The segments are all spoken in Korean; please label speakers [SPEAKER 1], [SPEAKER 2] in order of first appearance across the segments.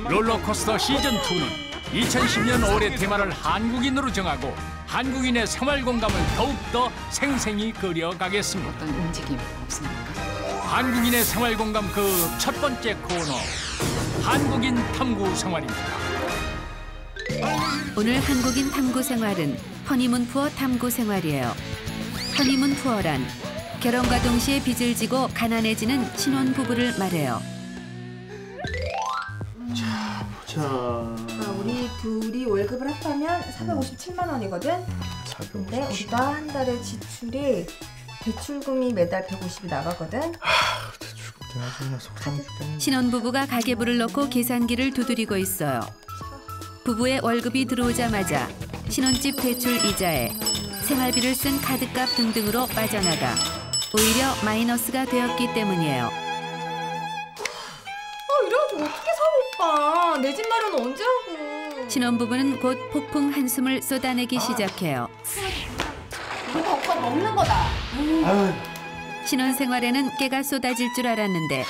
[SPEAKER 1] 롤러코스터 시즌2는 2010년 올해 테마를 한국인으로 정하고 한국인의 생활공감을 더욱더 생생히 그려가겠습니다.
[SPEAKER 2] 어떤 움직임 없습니까?
[SPEAKER 1] 한국인의 생활공감 그 첫 번째 코너, 한국인 탐구 생활입니다.
[SPEAKER 3] 오늘 한국인 탐구 생활은 허니문 푸어 탐구 생활이에요. 허니문 푸어란 결혼과 동시에 빚을 지고 가난해지는 신혼 부부를 말해요.
[SPEAKER 4] 자,
[SPEAKER 5] 우리 둘이 월급을 합하면 457만 원이거든? 근데 우리가 한 달에 지출이 대출금이 매달 150이 나가거든?
[SPEAKER 4] 대출금 대낮이나 속상 죽겠네.
[SPEAKER 3] 신혼부부가 가계부를 넣고 계산기를 두드리고 있어요. 부부의 월급이 들어오자마자 신혼집 대출 이자에 생활비를 쓴 카드값 등등으로 빠져나가 오히려 마이너스가 되었기 때문이에요.
[SPEAKER 5] 이래가지고 어떻게 사, 오빠? 내 집 마련 언제 하고?
[SPEAKER 3] 신혼부부는 곧 폭풍 한숨을 쏟아내기 시작해요.
[SPEAKER 5] 이거 오빠 먹는 거다.
[SPEAKER 3] 신혼생활에는 깨가 쏟아질 줄 알았는데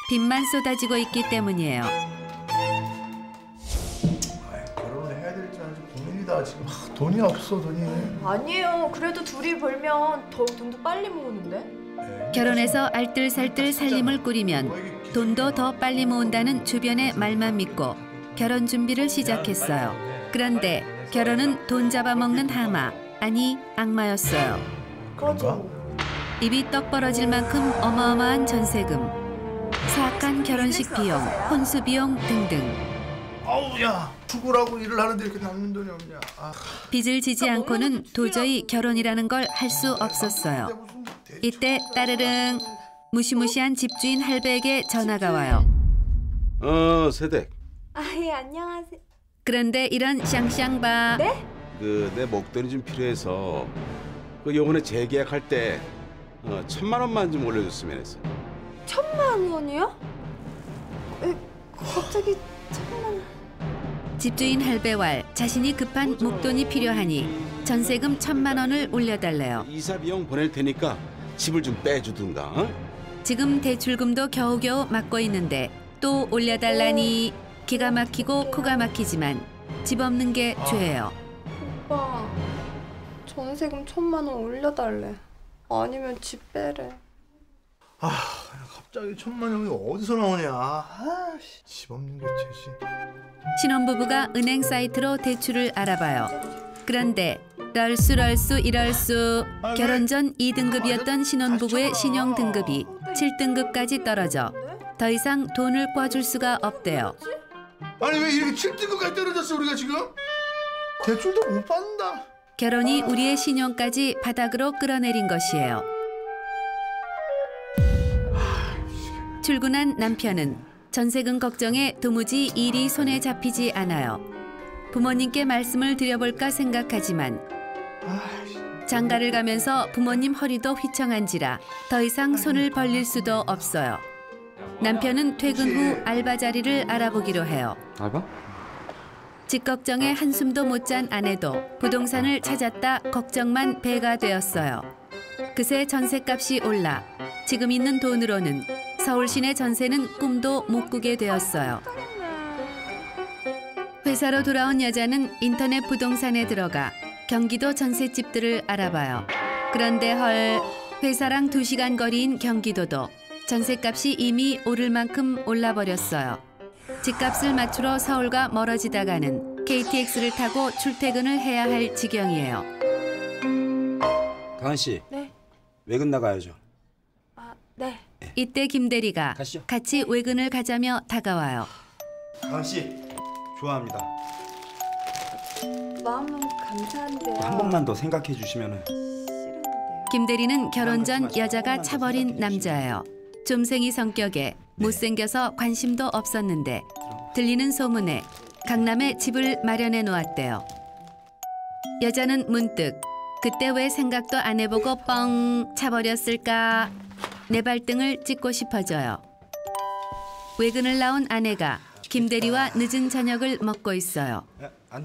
[SPEAKER 3] 빚만 쏟아지고 있기 때문이에요.
[SPEAKER 4] 결혼을 해야 될지 아닌지 고민이다. 지금 돈이 없어, 돈이.
[SPEAKER 5] 아니에요. 그래도 둘이 벌면 더 돈도 빨리 모으는데?
[SPEAKER 3] 결혼해서 알뜰살뜰 살림을 꾸리면 돈도 더 빨리 모은다는 주변의 말만 믿고 결혼 준비를 시작했어요. 그런데 결혼은 돈 잡아먹는 하마, 아니 악마였어요.
[SPEAKER 4] 그런가?
[SPEAKER 3] 입이 떡 벌어질 만큼 어마어마한 전세금, 사악한 결혼식 비용, 혼수 비용 등등.
[SPEAKER 4] 아우, 야, 죽으라고 일을 하는데 이렇게 남는 돈이 없냐.
[SPEAKER 3] 빚을 지지 않고는 도저히 결혼이라는 걸 할 수 없었어요. 이때 따르릉 무시무시한 집주인 할배에게 전화가 와요.
[SPEAKER 6] 세댁.
[SPEAKER 5] 예, 안녕하세요.
[SPEAKER 3] 그런데 이런 샹샹바.
[SPEAKER 5] 네?
[SPEAKER 6] 내 목돈이 좀 필요해서 요번에 재계약할 때 1,000만 원만 좀 올려줬으면 했어.
[SPEAKER 5] 1,000만 원이요? 갑자기 1,000만 원.
[SPEAKER 3] 집주인 할배왈 자신이 급한 목돈이 필요하니 전세금 1,000만 원을 올려달래요.
[SPEAKER 6] 이사 비용 보낼 테니까 집을 좀 빼주든가.
[SPEAKER 3] 지금 대출금도 겨우겨우 막고 있는데 또 올려달라니 기가 막히고 코가 막히지만 집 없는 게 죄예요.
[SPEAKER 5] 오빠, 전세금 1,000만 원 올려달래. 아니면 집 빼래.
[SPEAKER 4] 갑자기 1,000만 원이 어디서 나오냐. 집 없는 게 죄지.
[SPEAKER 3] 신혼부부가 은행 사이트로 대출을 알아봐요. 그런데 럴수 이럴수 결혼 전 2등급이었던 신혼부부의 신용 등급이 7등급까지 떨어져 더 이상 돈을 꿔줄 수가 없대요.
[SPEAKER 4] 아니 왜 이렇게 7등급까지 떨어졌어 우리가 지금? 대출도 못 받는다.
[SPEAKER 3] 결혼이 우리의 신용까지 바닥으로 끌어내린 것이에요. 출근한 남편은 전세금 걱정에 도무지 일이 손에 잡히지 않아요. 부모님께 말씀을 드려볼까 생각하지만 장가를 가면서 부모님 허리도 휘청한지라 더 이상 손을 벌릴 수도 없어요. 남편은 퇴근 후 알바 자리를 알아보기로 해요.
[SPEAKER 6] 알바?
[SPEAKER 3] 집 걱정에 한숨도 못 잔 아내도 부동산을 찾았다 걱정만 배가 되었어요. 그새 전셋값이 올라 지금 있는 돈으로는 서울 시내 전세는 꿈도 못 꾸게 되었어요. 회사로 돌아온 여자는 인터넷 부동산에 들어가 경기도 전셋집들을 알아봐요. 그런데 헐, 회사랑 2시간 거리인 경기도도 전셋값이 이미 오를 만큼 올라버렸어요. 집값을 맞추러 서울과 멀어지다가는 KTX를 타고 출퇴근을 해야 할 지경이에요.
[SPEAKER 7] 강한 씨.
[SPEAKER 5] 네.
[SPEAKER 7] 외근 나가야죠.
[SPEAKER 5] 네.
[SPEAKER 3] 이때 김 대리가
[SPEAKER 7] 가시죠.
[SPEAKER 3] 같이 외근을 가자며 다가와요.
[SPEAKER 7] 강한 씨, 좋아합니다.
[SPEAKER 5] 마음은 감사한데요.
[SPEAKER 7] 한 번만 더 생각해 주시면은.
[SPEAKER 5] 싫은데요.
[SPEAKER 3] 김 대리는 결혼 전 여자가 차버린 남자예요. 좀생이 성격에 못생겨서 관심도 없었는데 들리는 소문에 강남에 집을 마련해 놓았대요. 여자는 문득 그때 왜 생각도 안 해보고 뻥 차버렸을까 내 발등을 찍고 싶어져요. 외근을 나온 아내가 김 대리와 늦은 저녁을 먹고 있어요.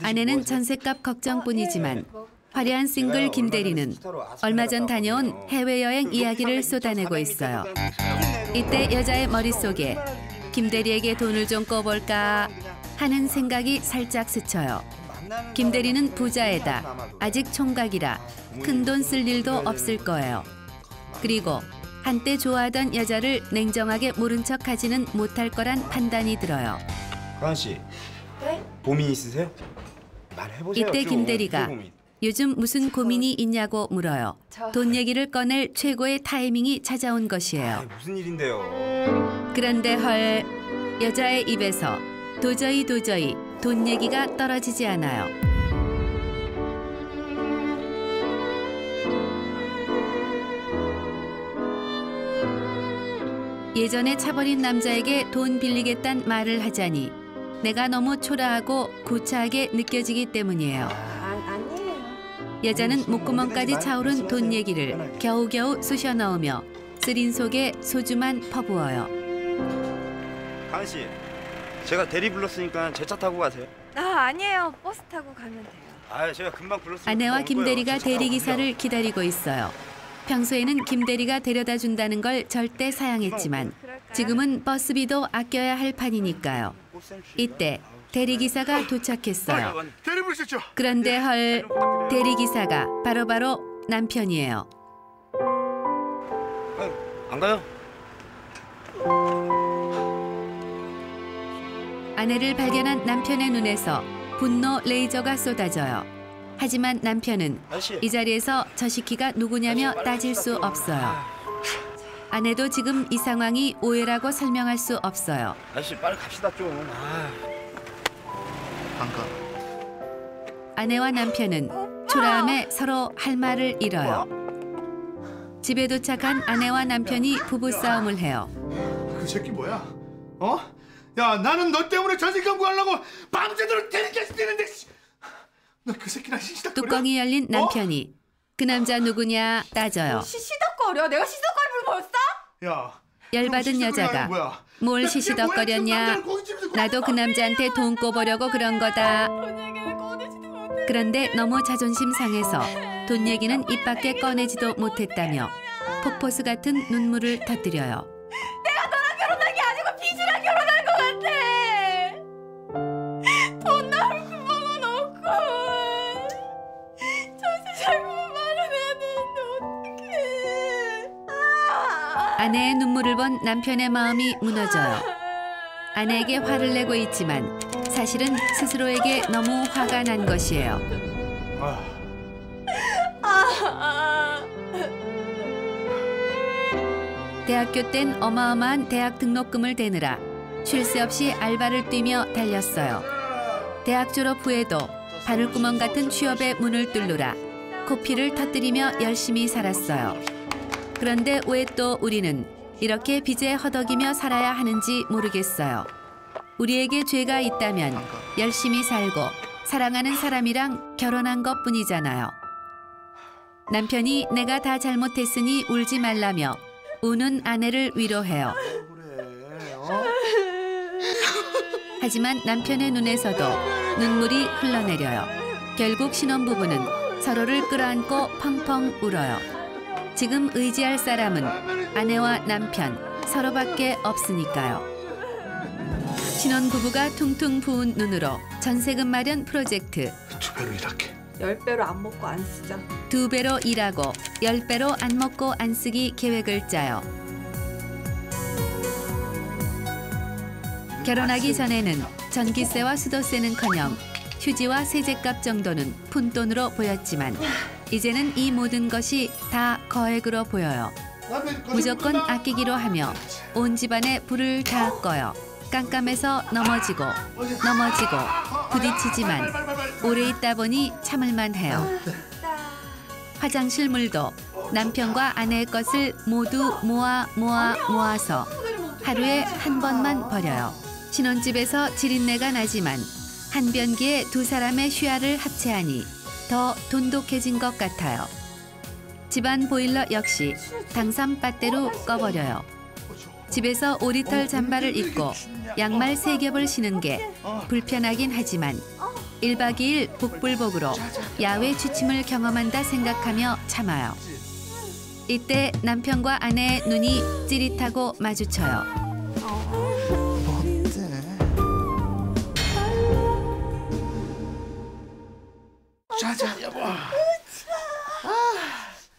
[SPEAKER 3] 아내는 전셋값 걱정뿐이지만 화려한 싱글 김 대리는 얼마 전 다녀온 해외여행 이야기를 쏟아내고 있어요. 이때 여자의 머릿속에 김대리에게 돈을 좀 꿔볼까 하는 생각이 살짝 스쳐요. 김대리는 부자애다. 아직 총각이라 큰돈 쓸 일도 없을 거예요. 그리고 한때 좋아하던 여자를 냉정하게 모른 척하지는 못할 거란 판단이 들어요.
[SPEAKER 7] 가은 씨.
[SPEAKER 5] 네?
[SPEAKER 7] 고민 있으세요? 말해보세요.
[SPEAKER 3] 이때
[SPEAKER 7] 좀.
[SPEAKER 3] 김대리가
[SPEAKER 7] 무슨 고민?
[SPEAKER 3] 요즘 무슨 고민이 있냐고 물어요. 돈 얘기를 꺼낼 최고의 타이밍이 찾아온 것이에요.
[SPEAKER 7] 아이, 무슨 일인데요?
[SPEAKER 3] 그런데 헐, 여자의 입에서 도저히 돈 얘기가 떨어지지 않아요. 예전에 차버린 남자에게 돈 빌리겠단 말을 하자니 내가 너무 초라하고 고차하게 느껴지기 때문이에요.
[SPEAKER 5] 아니에요.
[SPEAKER 3] 여자는 목구멍까지 차오른 돈 얘기를 겨우겨우 쑤셔 넣으며 쓰린 속에 소주만 퍼부어요.
[SPEAKER 7] 가은 씨, 제가 대리 불렀으니까 제 차 타고 가세요.
[SPEAKER 5] 아니에요. 버스 타고 가면 돼요.
[SPEAKER 7] 아, 제가 금방 불렀으니까.
[SPEAKER 3] 아내와
[SPEAKER 7] 올
[SPEAKER 3] 김대리가
[SPEAKER 7] 거예요. 제 차 타고
[SPEAKER 3] 대리기사를
[SPEAKER 7] 가세요.
[SPEAKER 3] 기다리고 있어요. 평소에는 김대리가 데려다 준다는 걸 절대 사양했지만 지금은 버스비도 아껴야 할 판이니까요. 이때 대리기사가 도착했어요.
[SPEAKER 4] 대리 부르셨죠?
[SPEAKER 3] 그런데 헐, 대리기사가 바로 남편이에요.
[SPEAKER 7] 안 가요?
[SPEAKER 3] 아내를 발견한 남편의 눈에서 분노 레이저가 쏟아져요. 하지만 남편은
[SPEAKER 7] 아저씨.
[SPEAKER 3] 이 자리에서 저 시키가 누구냐며 따질 수 없어요. 아내도 지금 이 상황이 오해라고 설명할 수 없어요.
[SPEAKER 7] 아저씨 빨리 갑시다 좀.
[SPEAKER 4] 안 가.
[SPEAKER 3] 아내와 남편은 초라함에 서로 할 말을 잃어요. 집에 도착한 아내와 남편이 부부싸움을 해요.
[SPEAKER 4] 그 새끼 뭐야? 어? 야, 나는 너 때문에 전세금 구하려고 밤새도록 대리까지 뛰는데 너 그 새끼랑 시시닥거려?
[SPEAKER 3] 뚜껑이 열린 남편이 그 남자 누구냐 따져요.
[SPEAKER 5] 시시덕거려? 내가 시시덕거리면 벌써?
[SPEAKER 4] 야,
[SPEAKER 3] 열받은
[SPEAKER 4] 그럼
[SPEAKER 3] 여자가
[SPEAKER 4] 시시덕거리는 뭐야?
[SPEAKER 3] 뭘
[SPEAKER 4] 야,
[SPEAKER 3] 시시덕거렸냐. 나도 그 남자한테 돈 꿔보려고 그런 거다.
[SPEAKER 5] 돈 얘기를 꺼내지도 못해.
[SPEAKER 3] 그런데 너무 자존심 상해서 돈 얘기는 입 밖에 꺼내지도 못했다며 폭포수 같은 눈물을 터뜨려요.
[SPEAKER 5] 내가 너랑 결혼한 게 아니고 빚이랑 결혼한 것 같아. 돈 나올 구멍은 없고 전세 잘못 마련해야 되는데 어떡해.
[SPEAKER 3] 아내의 눈물을 본 남편의 마음이 무너져요. 아내에게 화를 내고 있지만 사실은 스스로에게 너무 화가 난 것이에요. 대학교 땐 어마어마한 대학 등록금을 대느라 쉴 새 없이 알바를 뛰며 달렸어요. 대학 졸업 후에도 바늘구멍 같은 취업의 문을 뚫느라 코피를 터뜨리며 열심히 살았어요. 그런데 왜 또 우리는 이렇게 빚에 허덕이며 살아야 하는지 모르겠어요. 우리에게 죄가 있다면 열심히 살고 사랑하는 사람이랑 결혼한 것뿐이잖아요. 남편이 내가 다 잘못했으니 울지 말라며 우는 아내를 위로해요. 하지만 남편의 눈에서도 눈물이 흘러내려요. 결국 신혼부부는 서로를 끌어안고 펑펑 울어요. 지금 의지할 사람은 아내와 남편 서로밖에 없으니까요. 신혼부부가 퉁퉁 부은 눈으로 전세금 마련 프로젝트
[SPEAKER 4] 2배로 일할게.
[SPEAKER 5] 10배로 안 먹고 안 쓰자.
[SPEAKER 3] 2배로 일하고 10배로 안 먹고 안 쓰기 계획을 짜요. 결혼하기 전에는 전기세와 수도세는커녕 휴지와 세제값 정도는 푼돈으로 보였지만 이제는 이 모든 것이 다 거액으로 보여요. 무조건 아끼기로 하며 온 집안에 불을 다 꺼요. 깜깜해서 넘어지고 부딪히지만 오래 있다 보니 참을만 해요. 화장실 물도 남편과 아내의 것을 모두 모아서 하루에 한 번만 버려요. 신혼집에서 지린내가 나지만 한 변기에 두 사람의 휴아를 합체하니 더 돈독해진 것 같아요. 집안 보일러 역시 당삼 빠떼로 꺼버려요. 집에서 오리털 잠바를 입고 양말 3겹을 신은 게 불편하긴 하지만 1박 2일 복불복으로 야외 취침을 경험한다 생각하며 참아요. 이때 남편과 아내의 눈이 찌릿하고 마주쳐요.
[SPEAKER 4] 자 여보.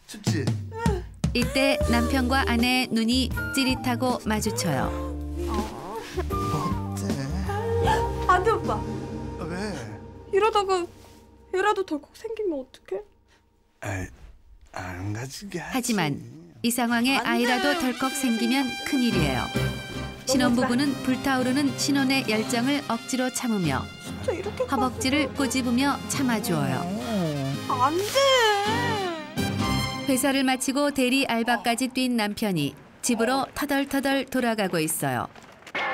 [SPEAKER 4] 춥지?
[SPEAKER 3] 이때 남편과 아내의 눈이 찌릿하고 마주쳐요.
[SPEAKER 5] 안 돼, 오빠.
[SPEAKER 4] 왜?
[SPEAKER 5] 이러다가 애라도 덜컥 생기면 어떡해?
[SPEAKER 4] 안 가지게 하지.
[SPEAKER 3] 하지만 이 상황에 아이라도 덜컥 생기면 큰일이에요. 신혼부부는 불타오르는 신혼의 열정을 억지로 참으며
[SPEAKER 5] 진짜 이렇게
[SPEAKER 3] 허벅지를 꼬집으며 참아주어요.
[SPEAKER 5] 안 돼.
[SPEAKER 3] 회사를 마치고 대리 알바까지 뛴 남편이 집으로 터덜터덜 돌아가고 있어요.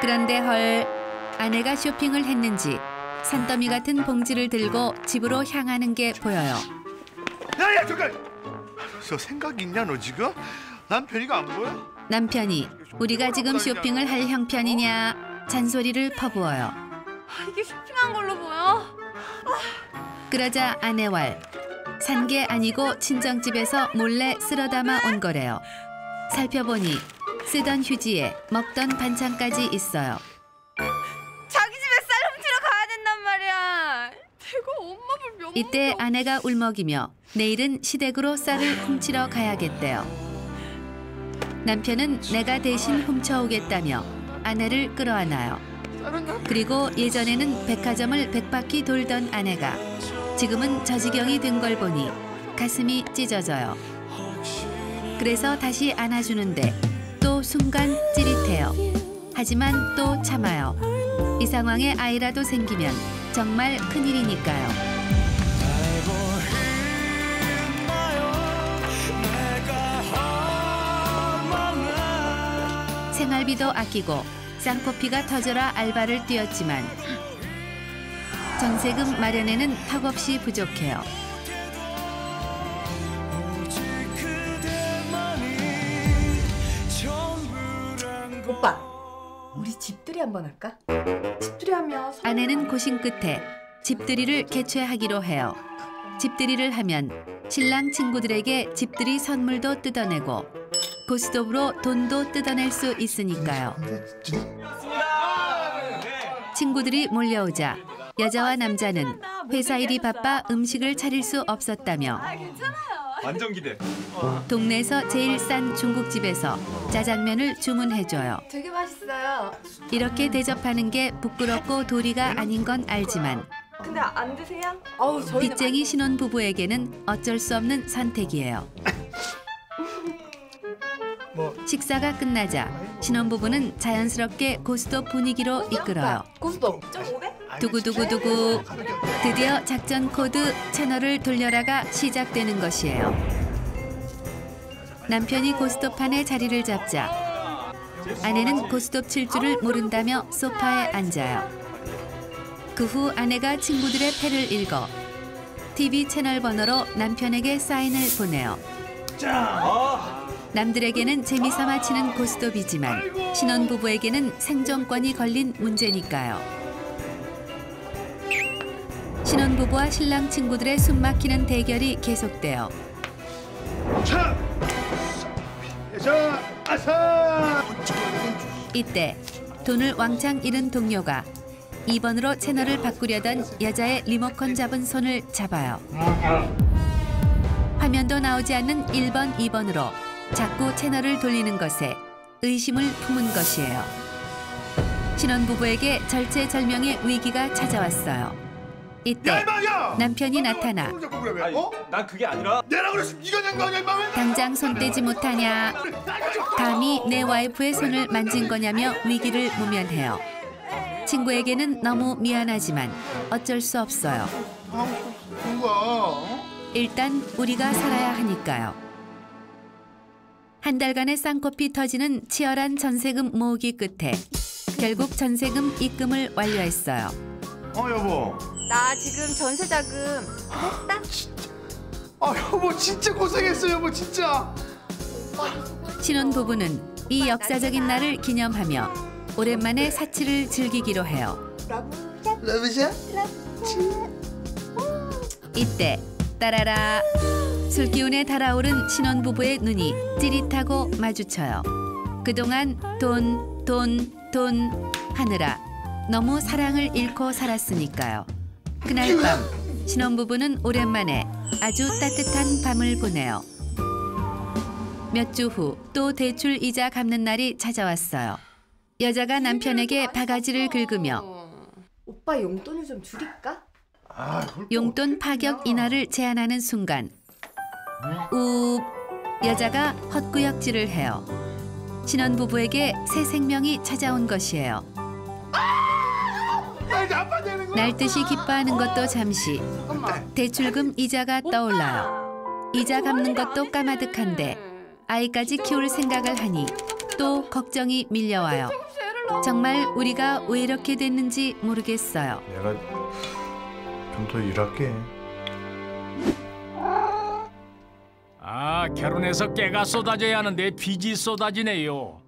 [SPEAKER 3] 그런데 헐, 아내가 쇼핑을 했는지 산더미 같은 봉지를 들고 집으로 향하는 게 보여요.
[SPEAKER 4] 야야 잠깐. 저 생각 있냐 너 지금? 남편이가 안 보여?
[SPEAKER 3] 남편이 우리가 지금 쇼핑을 할 형편이냐 잔소리를 퍼부어요.
[SPEAKER 5] 이게 쇼핑한 걸로 보여?
[SPEAKER 3] 그러자 아내왈, 산 게 아니고 친정집에서 몰래 쓸어 담아 온 거래요. 살펴보니 쓰던 휴지에 먹던 반찬까지 있어요.
[SPEAKER 5] 자기 집에 쌀 훔치러 가야 된단 말이야. 내가 엄마 볼 몇.
[SPEAKER 3] 이때 아내가 울먹이며 내일은 시댁으로 쌀을 훔치러 가야겠대요. 남편은 내가 대신 훔쳐오겠다며 아내를 끌어안아요. 그리고 예전에는 백화점을 100바퀴 돌던 아내가 지금은 저 지경이 된 걸 보니 가슴이 찢어져요. 그래서 다시 안아주는데 또 순간 찌릿해요. 하지만 또 참아요. 이 상황에 아이라도 생기면 정말 큰일이니까요. 생활비도 아끼고 쌍코피가 터져라 알바를 뛰었지만 전세금 마련에는 턱없이 부족해요.
[SPEAKER 5] 오빠, 우리 집들이 한번 할까? 집들이 하면
[SPEAKER 3] 아내는 고심 끝에 집들이를 개최하기로 해요. 집들이를 하면 신랑 친구들에게 집들이 선물도 뜯어내고 고스톱으로 돈도 뜯어낼 수 있으니까요. 친구들이 몰려오자 여자와 남자는 회사 일이 바빠 음식을 차릴 수 없었다며
[SPEAKER 2] 완전 기대.
[SPEAKER 3] 동네에서 제일 싼 중국집에서 짜장면을 주문해줘요.
[SPEAKER 5] 되게 맛있어요.
[SPEAKER 3] 이렇게 대접하는 게 부끄럽고 도리가 아닌 건 알지만
[SPEAKER 5] 근데 안 드세요? 어우, 저희는
[SPEAKER 3] 빚쟁이 신혼부부에게는 어쩔 수 없는 선택이에요. 식사가 끝나자 신혼부부는 자연스럽게 고스톱 분위기로 이끌어요.
[SPEAKER 5] 고스톱 500?
[SPEAKER 3] 두구두구두구. 드디어 작전 코드 채널을 돌려라가 시작되는 것이에요. 남편이 고스톱판에 자리를 잡자 아내는 고스톱 칠 줄을 모른다며 소파에 앉아요. 그 후 아내가 친구들의 패를 읽어 TV 채널 번호로 남편에게 사인을 보내요. 남들에게는 재미삼아 치는 고스톱이지만 신혼부부에게는 생존권이 걸린 문제니까요. 신혼부부와 신랑 친구들의 숨막히는 대결이 계속돼요. 이때 돈을 왕창 잃은 동료가 2번으로 채널을 바꾸려던 여자의 리모컨 잡은 손을 잡아요. 화면도 나오지 않는 1번, 2번으로 자꾸 채널을 돌리는 것에 의심을 품은 것이에요. 신혼부부에게 절체절명의 위기가 찾아왔어요. 이때 남편이 나타나
[SPEAKER 2] 난 그게 아니라.
[SPEAKER 4] 내라 그랬으면 네가 낸 거 아니야 임마. 왜
[SPEAKER 3] 당장 손대지 못하냐, 감히 내 와이프의 손을 만진 거냐며 위기를 모면해요. 친구에게는 너무 미안하지만 어쩔 수 없어요. 일단 우리가 살아야 하니까요. 한 달간의 쌍코피 터지는 치열한 전세금 모으기 끝에 결국 전세금 입금을 완료했어요.
[SPEAKER 4] 여보.
[SPEAKER 5] 나 지금 전세 자금 했다.
[SPEAKER 4] 여보 진짜 고생했어 여보 진짜.
[SPEAKER 3] 신혼부부는 이 역사적인 날을 기념하며 오랜만에 사치를 즐기기로 해요.
[SPEAKER 4] 러브샷?
[SPEAKER 3] 이때 따라라, 술기운에 달아오른 신혼부부의 눈이 찌릿하고 마주쳐요. 그동안 돈 하느라 너무 사랑을 잃고 살았으니까요. 그날 밤 신혼부부는 오랜만에 아주 따뜻한 밤을 보내요. 몇 주 후 또 대출 이자 갚는 날이 찾아왔어요. 여자가 남편에게 바가지를 긁으며
[SPEAKER 5] 오빠 용돈을 좀 줄일까?
[SPEAKER 3] 용돈 파격 인하를 제안하는 순간 우 여자가 헛구역질을 해요. 신혼부부에게 새 생명이 찾아온 것이에요. 날듯이 기뻐하는 것도 잠시 대출금 이자가 떠올라요. 이자 갚는 것도 까마득한데 아이까지 키울 생각을 하니 또 걱정이 밀려와요. 정말 우리가 왜 이렇게 됐는지 모르겠어요.
[SPEAKER 4] 내가 좀 더 일할게.
[SPEAKER 1] 아, 결혼해서 깨가 쏟아져야 하는데 빚이 쏟아지네요.